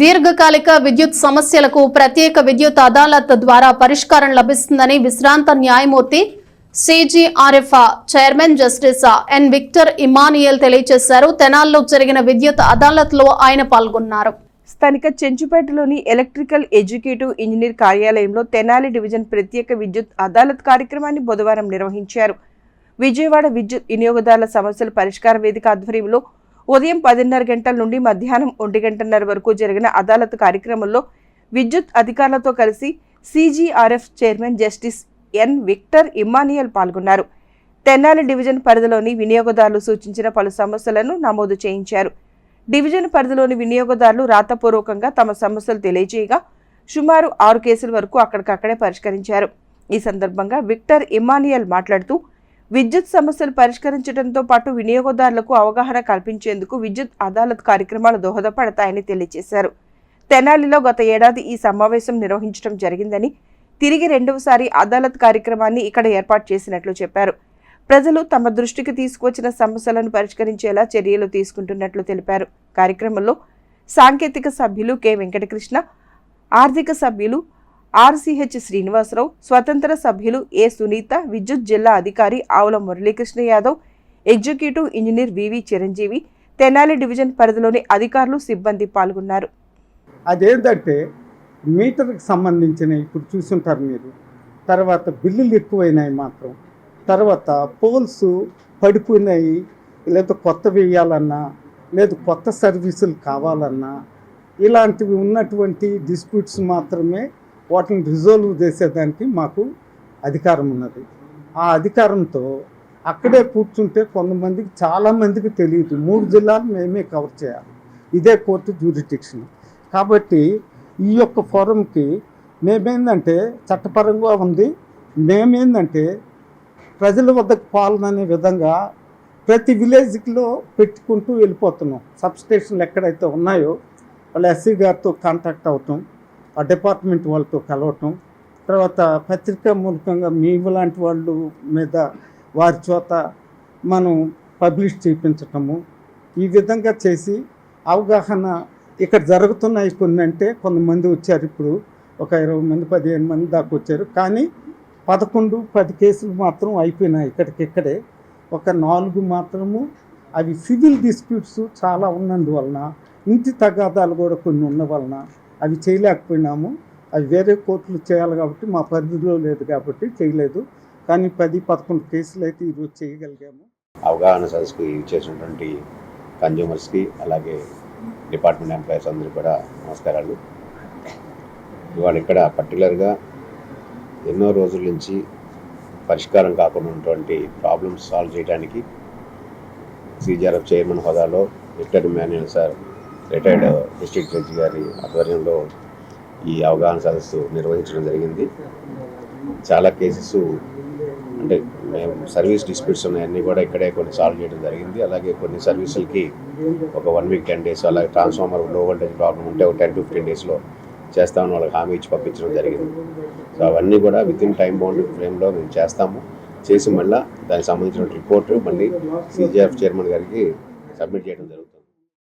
దీర్ఘకాలిక విద్యుత్ సమస్యలకు ప్రత్యేక విద్యుత్ అదాలత్ ద్వారా పరిష్కారం లభిస్తుందని విశ్రాంత న్యాయమూర్తి CGRF chairman justice N Victor Emmanuel తెలియజేశారు. తెనాల్లో జరిగిన విద్యుత్ అదాలత్ లో ఆయన పాల్గొన్నారు. స్థానిక చెంచుపేటలోని ఎలక్ట్రికల్ ఎడ్యుకేటివ్ ఇంజనీర్ కార్యాలయంలో తెనాలి డివిజన్ ప్రత్యేక విద్యుత్ అదాలత్ కార్యక్రమాన్ని బుధవారం నిర్వహించారు. విజయవాడ విద్యుత్ వినియోగదారుల సమస్యల పరిష్కార వేదిక ఆధ్వర్యంలో ఉదయం 10:30 గంటల నుండి మధ్యాహ్నం 1:30 వరకు జరిగిన అదాలత్ కార్యక్రమంలో విద్యుత్ అధికారులతో కలిసి CGRF chairman justice N Victor Emmanuel పాల్గొన్నారు. తెనాలి డివిజన్ పరిధిలోని వినియోగదారులు సూచించిన పలు సమస్యలను నమోదు చేయించారు. డివిజన్ పరిధిలోని వినియోగదారులు రాతపూర్వకంగా తమ సమస్యలు తెలియజేయగా సుమారు 6 కేసుల వరకు అక్కడికక్కడే పరిష్కరించారు. ఈ సందర్భంగా విక్టర్ ఇమానియల్ మాట్లాడుతూ విద్యుత్ సమస్యలు పరిష్కరించడంతో పాటు వినియోగదారులకు అవగాహన కల్పించేందుకు విద్యుత్ అదాలత్ కార్యక్రమాలు దోహదపడతాయని తెలియజేశారు. తెనాలిలో గత ఏడాది ఈ సమావేశం నిర్వహించడం జరిగిందని, తిరిగి రెండవసారి అదాలత్ కార్యక్రమాన్ని ఇక్కడ ఏర్పాటు చేసినట్లు చెప్పారు. ప్రజలు తమ దృష్టికి తీసుకువచ్చిన సమస్యలను పరిష్కరించేలా చర్యలు తీసుకుంటున్నట్లు తెలిపారు. కార్యక్రమంలో సాంకేతిక సభ్యులు కె వెంకటకృష్ణ, ఆర్థిక సభ్యులు ఆర్సిహెచ్ శ్రీనివాసరావు, స్వతంత్ర సభ్యులు ఏ సునీత, విద్యుత్ జిల్లా అధికారి ఆవుల మురళీకృష్ణ యాదవ్, ఎగ్జిక్యూటివ్ ఇంజనీర్ వివి చిరంజీవి, తెనాలి డివిజన్ పరిధిలోని అధికారులు, సిబ్బంది పాల్గొన్నారు. అదేంటంటే మీటర్కి సంబంధించిన ఇప్పుడు చూసుంటారు మీరు, తర్వాత బిల్లులు ఎక్కువైనాయి మాత్రం, తర్వాత పోల్స్ పడిపోయినాయి, లేదా కొత్త వేయాలన్నా లేదు కొత్త సర్వీసులు కావాలన్నా ఇలాంటివి ఉన్నటువంటి డిస్ప్యూట్స్ మాత్రమే వాటిని రిజాల్వ్ చేసేదానికి మాకు అధికారం ఉన్నది. ఆ అధికారంతో అక్కడే కూర్చుంటే కొంతమందికి చాలామందికి తెలియదు. 3 జిల్లాలు మేమే కవర్ చేయాలి, ఇదే కోర్టు జ్యూరిడిక్షన్. కాబట్టి ఈ యొక్క ఫోరంకి మేమేందంటే చట్టపరంగా ఉంది, మేమేందంటే ప్రజల వద్దకు పాలననే విధంగా ప్రతి విలేజ్లో పెట్టుకుంటూ వెళ్ళిపోతున్నాం. సబ్స్టేషన్లు ఎక్కడైతే ఉన్నాయో వాళ్ళు ఎస్సీ గారితో కాంటాక్ట్ అవటం, ఆ డిపార్ట్మెంట్ వాళ్ళతో కలవటం, తర్వాత పత్రికా మూలకంగా మేము లాంటి వాళ్ళు మీద వారి చోత మనం పబ్లిష్ చేయించటము, ఈ విధంగా చేసి అవగాహన ఇక్కడ జరుగుతున్నాయి. కొన్ని అంటే కొంతమంది వచ్చారు, ఇప్పుడు ఒక 20 మంది 15 మంది దాకా వచ్చారు. కానీ 11-10 కేసులు మాత్రం అయిపోయినాయి ఇక్కడికిక్కడే. ఒక 4 మాత్రము అవి సివిల్ డిస్ప్యూట్స్ చాలా ఉన్నందువలన, ఇంటి తగాదాలు కూడా కొన్ని ఉన్న వలన అవి చేయలేకపోయినాము. అవి వేరే కోర్టులు చేయాలి కాబట్టి మా పరిధిలో లేదు కాబట్టి చేయలేదు. కానీ 10-11 కేసులు అయితే ఈరోజు చేయగలిగాము. అవగాహన సదస్సుకి చేసినటువంటి కన్జ్యూమర్స్కి అలాగే డిపార్ట్మెంట్ ఎంప్లాయీస్ అందరికీ కూడా నమస్కారాలు. ఇవాళ ఇక్కడ పర్టికులర్గా ఎన్నో రోజుల నుంచి పరిష్కారం కాకుండా ఉన్నటువంటి ప్రాబ్లమ్స్ సాల్వ్ చేయడానికి సిజిఆర్ఎఫ్ చైర్మన్ హోదాలో Victor Emmanuel sir, retired district judge గారి ఆధ్వర్యంలో ఈ అవగాహన సదస్సు నిర్వహించడం జరిగింది. చాలా కేసెస్ అంటే మేము సర్వీస్ డిస్ప్యూట్స్ ఉన్నాయన్నీ కూడా ఇక్కడే కొన్ని సాల్వ్ చేయడం జరిగింది. అలాగే కొన్ని సర్వీసులకి ఒక 1 వీక్ 10 డేస్, అలాగే ట్రాన్స్ఫార్మర్ లో వోల్టేజ్ ప్రాబ్లం ఉంటే ఒక 10-15 డేస్లో చేస్తామని వాళ్ళకి హామీ ఇచ్చి పంపించడం జరిగింది. సో అవన్నీ కూడా వితిన్ టైం బౌండ్ ఫ్రేమ్లో మేము చేస్తాము. చేసి మళ్ళీ దానికి సంబంధించిన రిపోర్టు మళ్ళీ సిజిఆర్ఎఫ్ చైర్మన్ గారికి సబ్మిట్ చేయడం జరుగుతుంది.